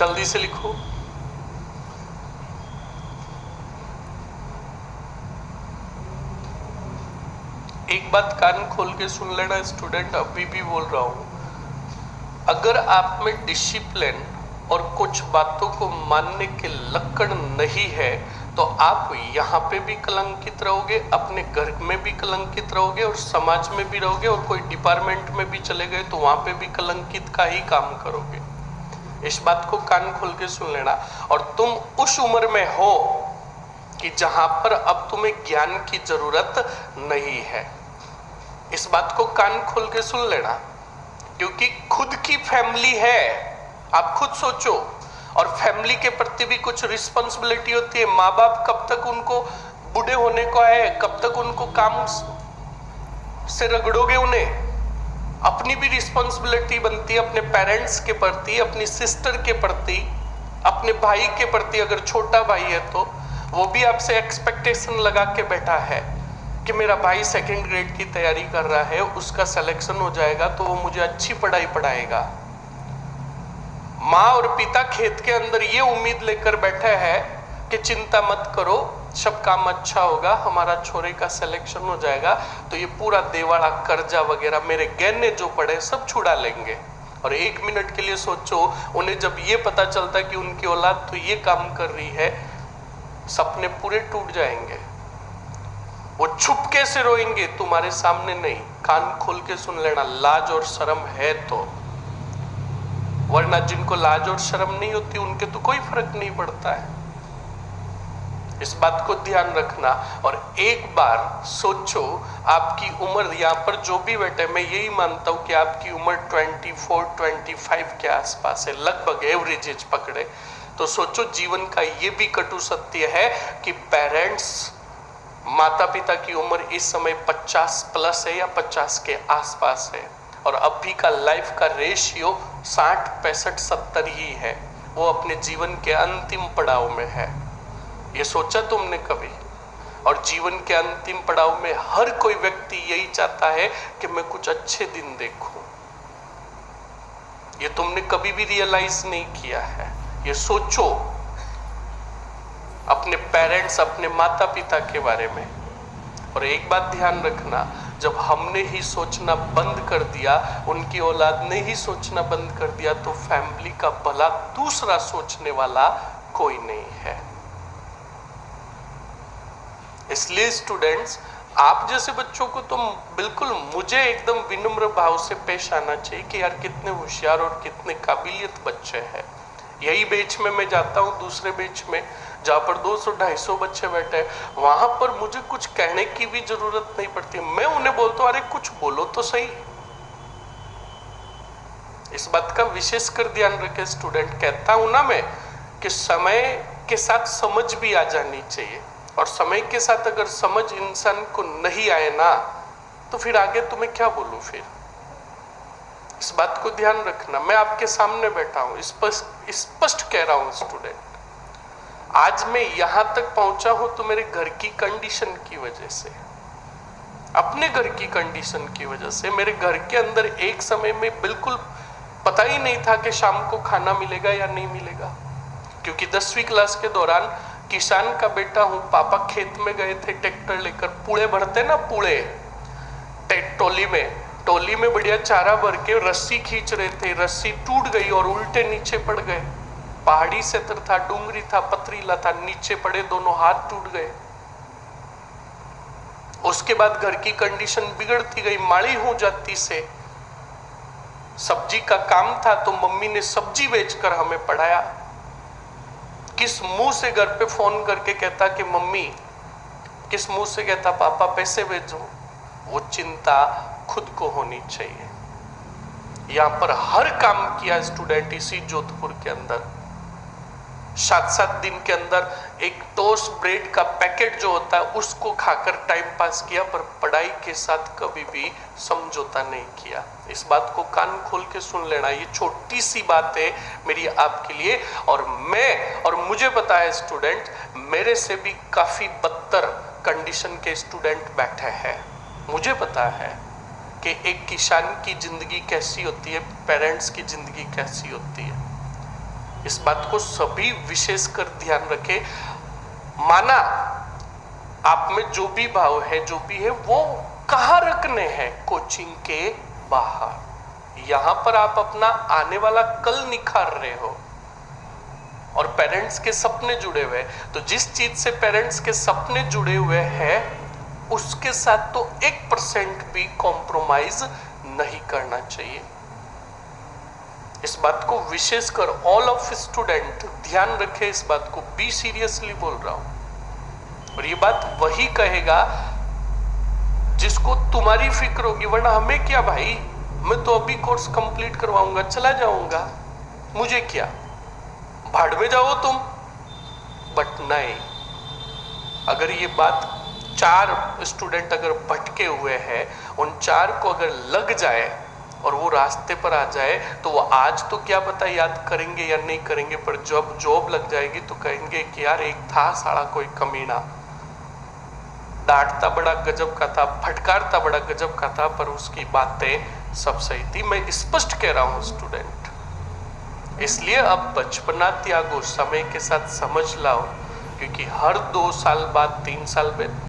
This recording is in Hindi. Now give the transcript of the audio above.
जल्दी से लिखो। एक बात कान खोल के सुन लेना स्टूडेंट, अभी भी बोल रहा हूं, अगर आप में डिसिप्लिन और कुछ बातों को मानने के लक्षण नहीं है तो आप यहाँ पे भी कलंकित रहोगे, अपने घर में भी कलंकित रहोगे और समाज में भी रहोगे, और कोई डिपार्टमेंट में भी चले गए तो वहां पे भी कलंकित का ही काम करोगे। इस बात को कान खोल के सुन लेना। और तुम उस उम्र में हो कि जहां पर अब तुम्हें ज्ञान की जरूरत नहीं है। इस बात को कान खोल के सुन लेना, क्योंकि खुद की फैमिली है, आप खुद सोचो, और फैमिली के प्रति भी कुछ रिस्पॉन्सिबिलिटी होती है। माँ बाप कब तक उनको बूढ़े होने को है, कब तक उनको काम से रगड़ोगे उन्हें? अपनी भी रिस्पॉन्सिबिलिटी बनती है अपने पेरेंट्स के प्रति, अपनी सिस्टर के प्रति, अपने भाई के प्रति। अगर छोटा भाई है तो वो भी आपसे एक्सपेक्टेशन लगा के बैठा है कि मेरा भाई सेकंड ग्रेड की तैयारी कर रहा है, उसका सिलेक्शन हो जाएगा तो वो मुझे अच्छी पढ़ाई पढ़ाएगा। माँ और पिता खेत के अंदर ये उम्मीद लेकर बैठे हैं कि चिंता मत करो, सब काम अच्छा होगा, हमारा छोरे का सिलेक्शन हो जाएगा तो ये पूरा देवाड़ा कर्जा वगैरह मेरे गहने जो पड़े सब छुड़ा लेंगे। और एक मिनट के लिए सोचो, उन्हें जब ये पता चलता कि उनकी औलाद तो ये काम कर रही है, सपने पूरे टूट जाएंगे। वो छुपके से रोएंगे, तुम्हारे सामने नहीं। कान खोल के सुन लेना, लाज और शर्म है तो, वरना जिनको लाज और शर्म नहीं होती उनके तो कोई फर्क नहीं पड़ता है। इस बात को ध्यान रखना। और एक बार सोचो, आपकी उम्र, यहाँ पर जो भी बैठे, मैं यही मानता हूं कि आपकी उम्र 24-25 के आसपास है, लगभग एवरेज एज पकड़े तो सोचो, जीवन का ये भी कटु सत्य है कि पेरेंट्स, माता पिता की उम्र इस समय 50 प्लस है या 50 के आसपास है, और अभी का लाइफ का रेशियो 60, 65, 70 ही है। वो अपने जीवन के अंतिम पड़ाव में है। ये सोचा तुमने कभी? और जीवन के अंतिम पड़ाव में हर कोई व्यक्ति यही चाहता है कि मैं कुछ अच्छे दिन देखूं। ये तुमने कभी भी रियलाइज नहीं किया है। ये सोचो अपने पेरेंट्स, अपने माता पिता के बारे में। और एक बात ध्यान रखना, जब हमने ही सोचना बंद कर दिया, उनकी औलाद ने ही सोचना बंद कर दिया, तो फैमिली का भला दूसरा सोचने वाला कोई नहीं है। इसलिए स्टूडेंट्स, आप जैसे बच्चों को तो बिल्कुल मुझे एकदम विनम्र भाव से पेश आना चाहिए कि यार कितने होशियार और कितने काबिलियत बच्चे हैं। यही बैच में मैं जाता हूँ, दूसरे बैच में जहाँ पर 200-250 बच्चे बैठे हैं, वहां पर मुझे कुछ कहने की भी जरूरत नहीं पड़ती। मैं उन्हें बोलता हूँ, अरे कुछ बोलो तो सही। इस बात का विशेष कर ध्यान रखे स्टूडेंट। कहता हूं ना मैं कि समय के साथ समझ भी आ जानी चाहिए, और समय के साथ अगर समझ इंसान को नहीं आए ना तो फिर आगे तुम्हें क्या बोलूं फिर। इस बात को ध्यान रखना। मैं आपके सामने बैठा हूं, स्पष्ट कह रहा हूं स्टूडेंट, आज मैं यहां तक पहुंचा हूं तो मेरे घर की कंडीशन की वजह से, अपने घर की कंडीशन की वजह से। मेरे घर के अंदर एक समय में बिल्कुल पता ही नहीं था कि शाम को खाना मिलेगा या नहीं मिलेगा, क्योंकि 10वीं क्लास के दौरान किसान का बेटा हूं, पापा खेत में गए थे ट्रैक्टर लेकर, पूड़े भरते ना, पूड़े टोली में बढ़िया चारा भर के रस्सी खींच रहे थे, रस्सी टूट गई और उल्टे नीचे पड़ गए। पहाड़ी क्षेत्र था, डूंगरी था, पथरीला था, नीचे पड़े, दोनों हाथ टूट गए। उसके बाद घर की कंडीशन बिगड़ती गई, माड़ी हो जाती से। सब्जी का काम था तो मम्मी ने सब्जी बेचकर हमें पढ़ाया। किस मुंह से घर पे फोन करके कहता कि मम्मी, किस मुंह से कहता पापा पैसे भेजो। वो चिंता खुद को होनी चाहिए। यहां पर हर काम किया स्टूडेंट इसी जोधपुर के अंदर। 7-7 दिन के अंदर एक टोस्ट ब्रेड का पैकेट जो होता है उसको खाकर टाइम पास किया, पर पढ़ाई के साथ कभी भी समझौता नहीं किया। इस बात को कान खोल के सुन लेना। ये छोटी सी बात है मेरी आपके लिए, और मुझे पता है स्टूडेंट, मेरे से भी काफी बदतर कंडीशन के स्टूडेंट बैठे हैं। मुझे पता है कि एक किसान की जिंदगी कैसी होती है, पेरेंट्स की जिंदगी कैसी होती है। इस बात को सभी विशेषकर ध्यान रखें। माना आप में जो भी भाव है, जो भी है, वो कहाँ रखने हैं? कोचिंग के बाहर। यहां पर आप अपना आने वाला कल निखार रहे हो और पेरेंट्स के सपने जुड़े हुए हैं। तो जिस चीज से पेरेंट्स के सपने जुड़े हुए हैं उसके साथ तो 1% भी कॉम्प्रोमाइज नहीं करना चाहिए। इस बात को विशेषकर ऑल ऑफ स्टूडेंट ध्यान रखें, इस बात को बी सीरियसली बोल रहा हूं। और ये बात वही कहेगा जिसको तुम्हारी फिक्र होगी, वरना हमें क्या भाई, मैं तो अभी कोर्स कंप्लीट करवाऊंगा, चला जाऊंगा, मुझे क्या, भाड़ में जाओ तुम। बट नहीं, अगर ये बात 4 स्टूडेंट अगर भटके हुए हैं, उन 4 को अगर लग जाए और वो रास्ते पर आ जाए तो वो आज तो क्या पता याद करेंगे या नहीं करेंगे, पर जब जॉब लग जाएगी तो कहेंगे कि यार एक था साला कोई कमीना, डांटता बड़ा गजब का था, फटकारता बड़ा गजब का था, पर उसकी बातें सब सही थी। मैं स्पष्ट कह रहा हूं स्टूडेंट, इसलिए अब बचपना त्यागो, समय के साथ समझ लाओ, क्योंकि हर 2 साल बाद 3 साल में